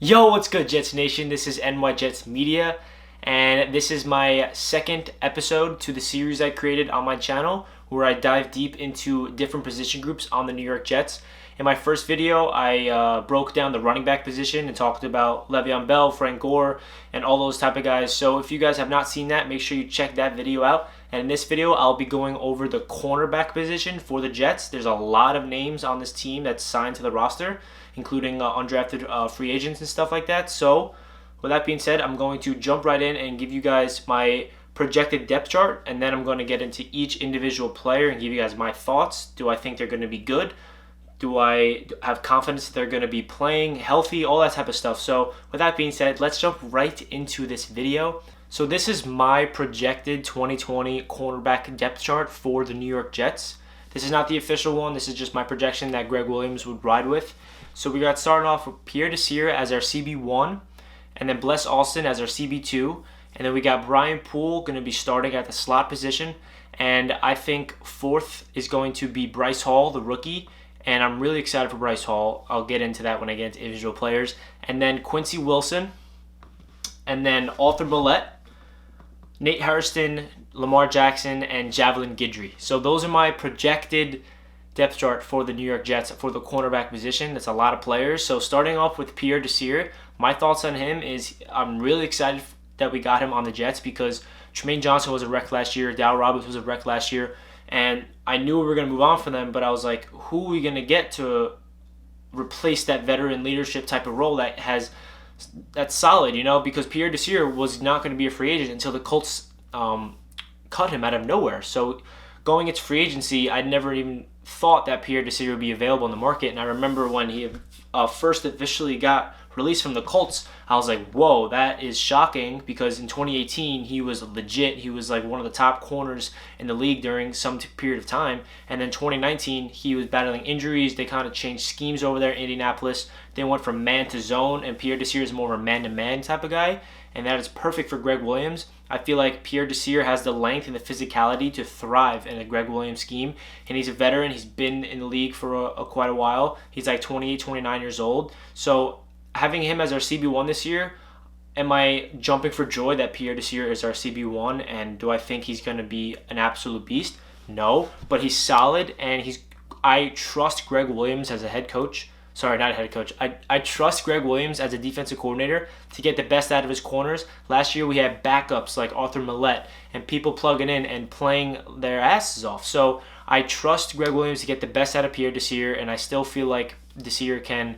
Yo, what's good, Jets Nation? This is NY Jets Media, and this is my second episode to the series I created on my channel where I dive deep into different position groups on the New York Jets. In my first video, I broke down the running back position and talked about Le'Veon Bell, Frank Gore, and all those type of guys. So if you guys have not seen that, make sure you check that video out. And in this video, I'll be going over the cornerback position for the Jets. There's a lot of names on this team that's signed to the roster, including undrafted free agents and stuff like that. So with that being said, I'm going to jump right in and give you guys my projected depth chart, and then I'm going to get into each individual player and give you guys my thoughts. Do I think they're going to be good? Do I have confidence that they're going to be playing healthy? All that type of stuff. So with that being said, let's jump right into this video. So this is my projected 2020 cornerback depth chart for the New York Jets. This is not the official one. This is just my projection that Greg Williams would ride with. So we got starting off with Pierre Desir as our CB1, and then Bless Austin as our CB2, and then we got Brian Poole going to be starting at the slot position, and I think fourth is going to be Bryce Hall, the rookie, and I'm really excited for Bryce Hall. I'll get into that when I get into individual players. And then Quincy Wilson, and then Alford Millette, Nate Hairston, Lamar Jackson, and Javelin Guidry. So those are my projected depth chart for the New York Jets for the cornerback position. That's a lot of players. So starting off with Pierre Desir, my thoughts on him is I'm really excited that we got him on the Jets because Tremaine Johnson was a wreck last year, Dow Roberts was a wreck last year, and I knew we were going to move on from them, but I was like, who are we going to get to replace that veteran leadership type of role that's solid, because Pierre Desir was not going to be a free agent until the Colts cut him out of nowhere. So going into free agency, I'd never even thought that Pierre Desir would be available in the market. And I remember when he first officially got released from the Colts, I was like, whoa, that is shocking, because in 2018 he was legit. He was like one of the top corners in the league during some period of time. And then 2019 he was battling injuries. They kind of changed schemes over there in Indianapolis. They went from man to zone, and Pierre Desir is more of a man-to-man type of guy, and that is perfect for Greg Williams. I feel like Pierre Desir has the length and the physicality to thrive in a Greg Williams scheme, and he's a veteran. He's been in the league for quite a while. He's like 28, 29 years old. So having him as our CB1 this year, am I jumping for joy that Pierre Desir is our CB1, and do I think he's going to be an absolute beast? No, but he's solid, and I trust Greg Williams as a head coach. Sorry, not a head coach. I trust Greg Williams as a defensive coordinator to get the best out of his corners. Last year we had backups like Alford Millette and people plugging in and playing their asses off. So I trust Greg Williams to get the best out of Pierre Desir, and I still feel like Desir can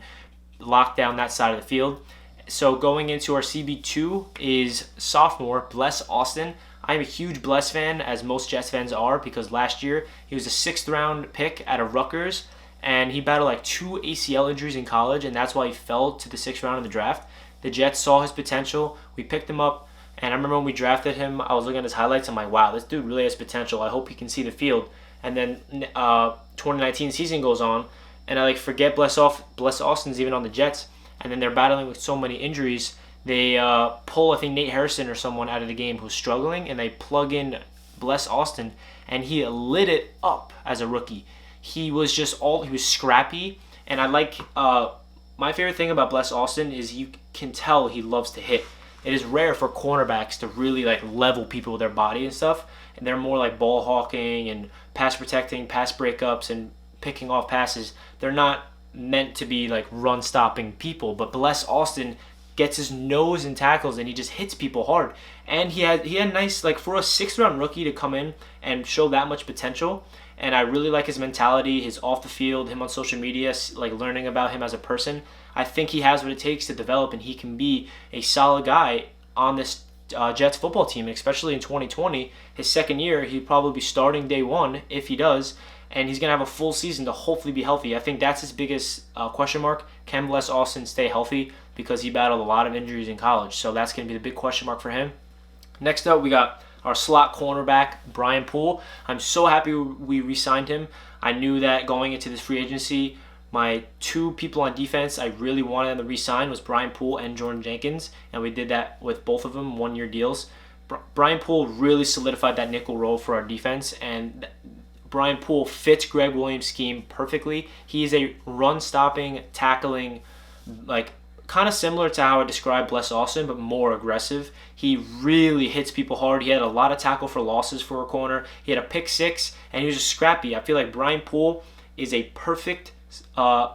lock down that side of the field. So going into our CB2 is sophomore Bless Austin. I'm a huge Bless fan, as most Jets fans are, because last year he was a 6th round pick out of Rutgers, and he battled like 2 ACL injuries in college, and that's why he fell to the 6th round of the draft. The Jets saw his potential. We picked him up, and I remember when we drafted him, I was looking at his highlights. I'm like, wow, this dude really has potential. I hope he can see the field. And then 2019 season goes on, and I forget Bless Austin's even on the Jets, and then they're battling with so many injuries. They pull, I think, Nate Hairston or someone out of the game who's struggling, and they plug in Bless Austin, and he lit it up as a rookie. He was he was scrappy, and I like, my favorite thing about Bless Austin is you can tell he loves to hit. It is rare for cornerbacks to really level people with their body and stuff, and they're more like ball hawking and pass protecting, pass breakups, and picking off passes. They're not meant to be run stopping people, but Bless Austin gets his nose in tackles and he just hits people hard. And he had nice, for a 6th round rookie to come in and show that much potential. And I really like his mentality, his off the field, him on social media, learning about him as a person. I think he has what it takes to develop, and he can be a solid guy on this Jets football team, especially in 2020. His second year, he'd probably be starting day one if he does, and he's going to have a full season to hopefully be healthy. I think that's his biggest question mark. Can Bless Austin stay healthy? Because he battled a lot of injuries in college, so that's going to be the big question mark for him. Next up, we got our slot cornerback, Brian Poole. I'm so happy we re-signed him. I knew that going into this free agency, my 2 people on defense I really wanted them to re-sign was Brian Poole and Jordan Jenkins, and we did that with both of them, 1-year deals. Brian Poole really solidified that nickel role for our defense, and Brian Poole fits Greg Williams' scheme perfectly. He is a run-stopping, tackling, kind of similar to how I described Bless Austin, but more aggressive. He really hits people hard. He had a lot of tackle for losses for a corner. He had a pick six, and he was just scrappy. I feel like Brian Poole is a perfect.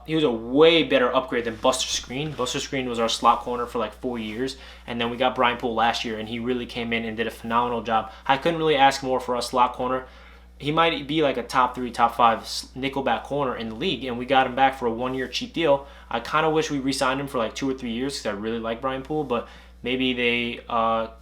He was a way better upgrade than Buster Screen. Buster Screen was our slot corner for like 4 years, and then we got Brian Poole last year, and he really came in and did a phenomenal job. I couldn't really ask more for a slot corner. He might be like a top 3, top 5 nickelback corner in the league, and we got him back for a 1-year cheap deal. I kind of wish we re-signed him for like 2 or 3 years because I really like Brian Poole, but maybe they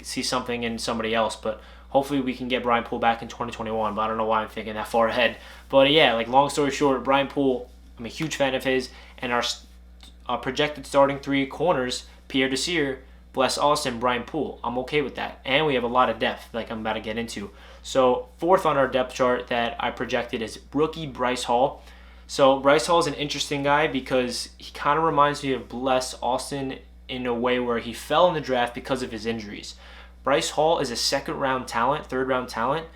see something in somebody else. But hopefully we can get Brian Poole back in 2021, but I don't know why I'm thinking that far ahead. But yeah, like long story short, Brian Poole, I'm a huge fan of his, and our projected starting 3 corners, Pierre Desir, Bless Austin, Brian Poole. I'm okay with that. And we have a lot of depth, like I'm about to get into. So 4th on our depth chart that I projected is rookie Bryce Hall. So Bryce Hall is an interesting guy because he kind of reminds me of Bless Austin in a way where he fell in the draft because of his injuries. Bryce Hall is a 2nd-round talent, 3rd-round talent,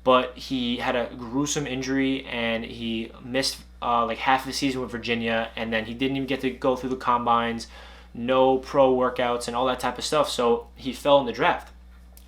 but he had a gruesome injury and he missed like half the season with Virginia, and then he didn't even get to go through the combines, no pro workouts and all that type of stuff, so he fell in the draft,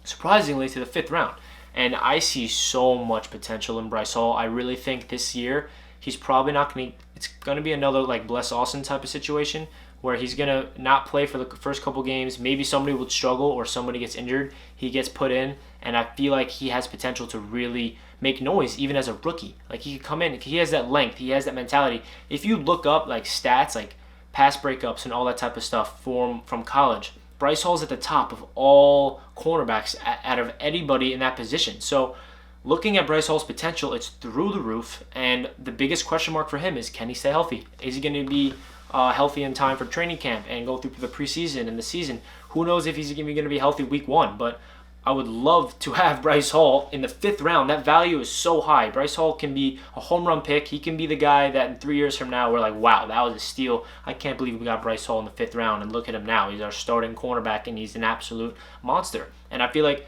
surprisingly, to the 5th round. And I see so much potential in Bryce Hall. I really think this year he's probably not going to, it's going to be another like Bless Austin type of situation where he's going to not play for the first couple games. Maybe somebody would struggle or somebody gets injured. He gets put in, and I feel like he has potential to really make noise even as a rookie. Like he could come in, he has that length, he has that mentality. If you look up like stats, like pass breakups and all that type of stuff from college, Bryce Hall's at the top of all cornerbacks out of anybody in that position. So looking at Bryce Hall's potential, it's through the roof, and the biggest question mark for him is, can he stay healthy? Is he going to be healthy in time for training camp and go through the preseason and the season? Who knows if he's going to be healthy week 1, but I would love to have Bryce Hall in the 5th round. That value is so high. Bryce Hall can be a home run pick. He can be the guy that in 3 years from now we're like, wow, that was a steal. I can't believe we got Bryce Hall in the 5th round, and look at him now. He's our starting cornerback, and he's an absolute monster. And I feel like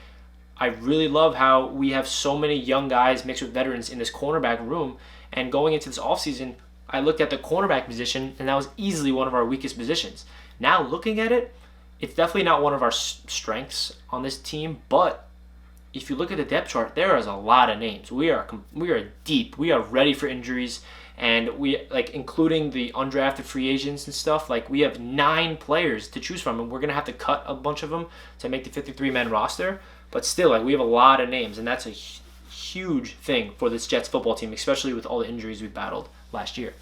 I really love how we have so many young guys mixed with veterans in this cornerback room. And going into this offseason, I looked at the cornerback position, and that was easily one of our weakest positions. Now looking at it, it's definitely not one of our strengths on this team, but if you look at the depth chart, there is a lot of names. We are deep. We are ready for injuries, and we like including the undrafted free agents and stuff. Like we have 9 players to choose from, and we're gonna have to cut a bunch of them to make the 53-man roster. But still, like we have a lot of names, and that's a huge thing for this Jets football team, especially with all the injuries we battled last year.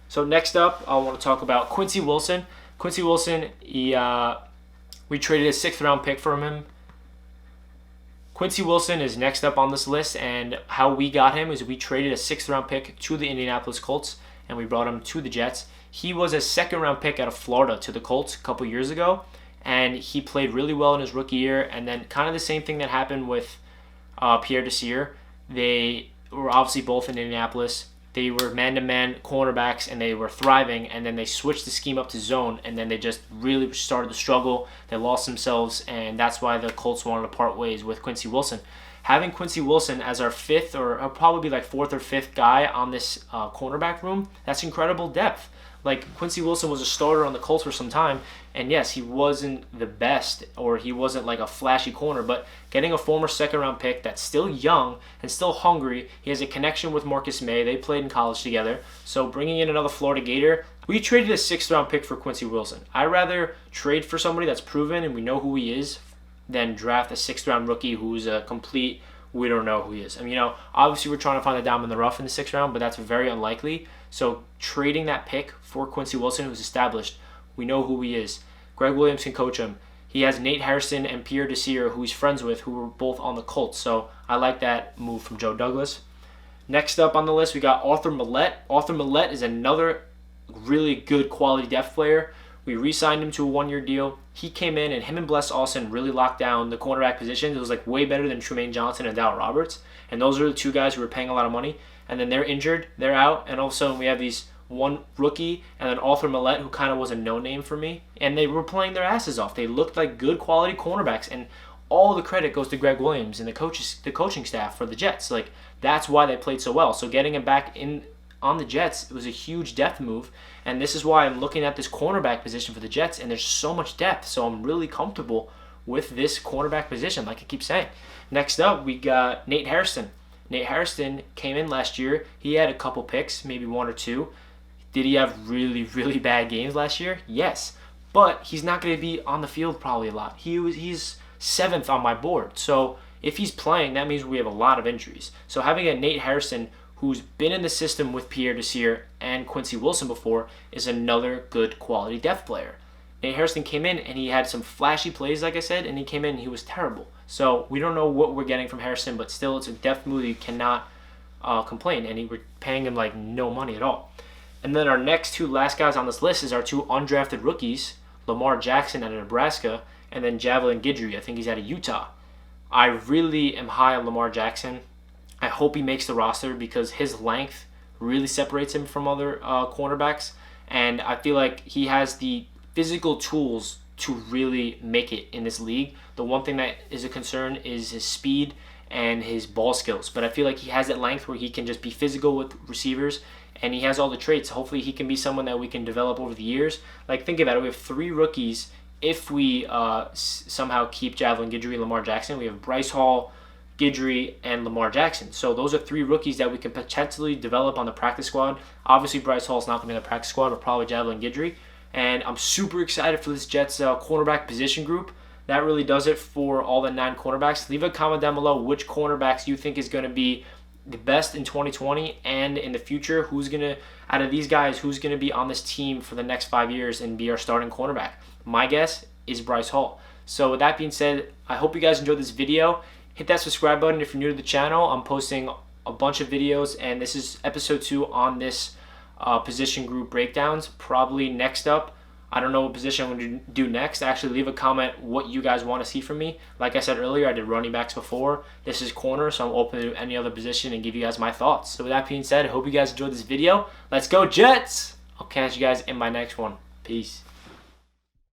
So next up, I want to talk about Quincy Wilson. Quincy Wilson, we traded a 6th-round pick for him. Quincy Wilson is next up on this list, and how we got him is we traded a 6th-round pick to the Indianapolis Colts, and we brought him to the Jets. He was a 2nd-round pick out of Florida to the Colts a couple years ago, and he played really well in his rookie year, and then kind of the same thing that happened with Pierre Desir. They were obviously both in Indianapolis. They were man-to-man cornerbacks, and they were thriving, and then they switched the scheme up to zone, and then they just really started to struggle. They lost themselves, and that's why the Colts wanted to part ways with Quincy Wilson. Having Quincy Wilson as our 5th, or probably like 4th or 5th guy on this cornerback room, that's incredible depth. Like, Quincy Wilson was a starter on the Colts for some time, and yes, he wasn't the best, or he wasn't like a flashy corner, but getting a former 2nd-round pick that's still young and still hungry, he has a connection with Marcus May. They played in college together, so bringing in another Florida Gator, we traded a 6th-round pick for Quincy Wilson. I'd rather trade for somebody that's proven and we know who he is than draft a 6th-round rookie who's a complete, we don't know who he is. I mean, obviously we're trying to find a diamond in the rough in the 6th round, but that's very unlikely. So trading that pick for Quincy Wilson, who's established, we know who he is. Greg Williams can coach him. He has Nate Harrison and Pierre Desir, who he's friends with, who were both on the Colts. So I like that move from Joe Douglas. Next up on the list, we got Alford Millette. Alford Millette is another really good quality depth player. We re-signed him to a 1-year deal. He came in, and him and Bless Austin really locked down the cornerback position. It was like way better than Trumaine Johnson and Dow Roberts. And those are the 2 guys who were paying a lot of money. And then they're injured, they're out, and all of a sudden we have these one rookie and then Alford Millette, who kind of was a no-name for me. And they were playing their asses off. They looked like good quality cornerbacks, and all the credit goes to Greg Williams and the coaching staff for the Jets. Like, that's why they played so well. So getting him back in on the Jets, it was a huge depth move. And this is why I'm looking at this cornerback position for the Jets, and there's so much depth. So I'm really comfortable with this cornerback position, like I keep saying. Next up, we got Nate Hairston. Nate Hairston came in last year. He had a couple picks, maybe one or two. Did he have really, really bad games last year? Yes. But he's not going to be on the field probably a lot. He's 7th on my board. So if he's playing, that means we have a lot of injuries. So having a Nate Hairston who's been in the system with Pierre Desir and Quincy Wilson before is another good quality depth player. Nate Hairston came in and he had some flashy plays, like I said, and he came in and he was terrible. So we don't know what we're getting from Hairston, but still it's a depth move. You cannot complain. And we're paying him like no money at all. And then our next two last guys on this list is our two undrafted rookies, Lamar Jackson out of Nebraska, and then Javelin Guidry. I think he's out of Utah. I really am high on Lamar Jackson. I hope he makes the roster because his length really separates him from other cornerbacks. And I feel like he has the physical tools to really make it in this league. The one thing that is a concern is his speed and his ball skills. But I feel like he has that length where he can just be physical with receivers, and he has all the traits. Hopefully he can be someone that we can develop over the years. Like, think about it. We have 3 rookies. If we somehow keep Javelin Guidry and Lamar Jackson, we have Bryce Hall, Guidry, and Lamar Jackson. So those are 3 rookies that we can potentially develop on the practice squad. Obviously, Bryce Hall is not going to be on the practice squad, but probably Javelin Guidry. And I'm super excited for this Jets cornerback position group. That really does it for all the 9 cornerbacks. Leave a comment down below which cornerbacks you think is going to be the best in 2020 and in the future. Out of these guys, who's going to be on this team for the next 5 years and be our starting cornerback? My guess is Bryce Hall. So with that being said, I hope you guys enjoyed this video. Hit that subscribe button if you're new to the channel. I'm posting a bunch of videos, and this is episode 2 on this position group breakdowns. Probably next up, I don't know what position I'm going to do next. Actually, leave a comment what you guys want to see from me. Like I said earlier, I did running backs before. This is corner, so I'm open to any other position and give you guys my thoughts. So with that being said, I hope you guys enjoyed this video. Let's go Jets! I'll catch you guys in my next one. Peace.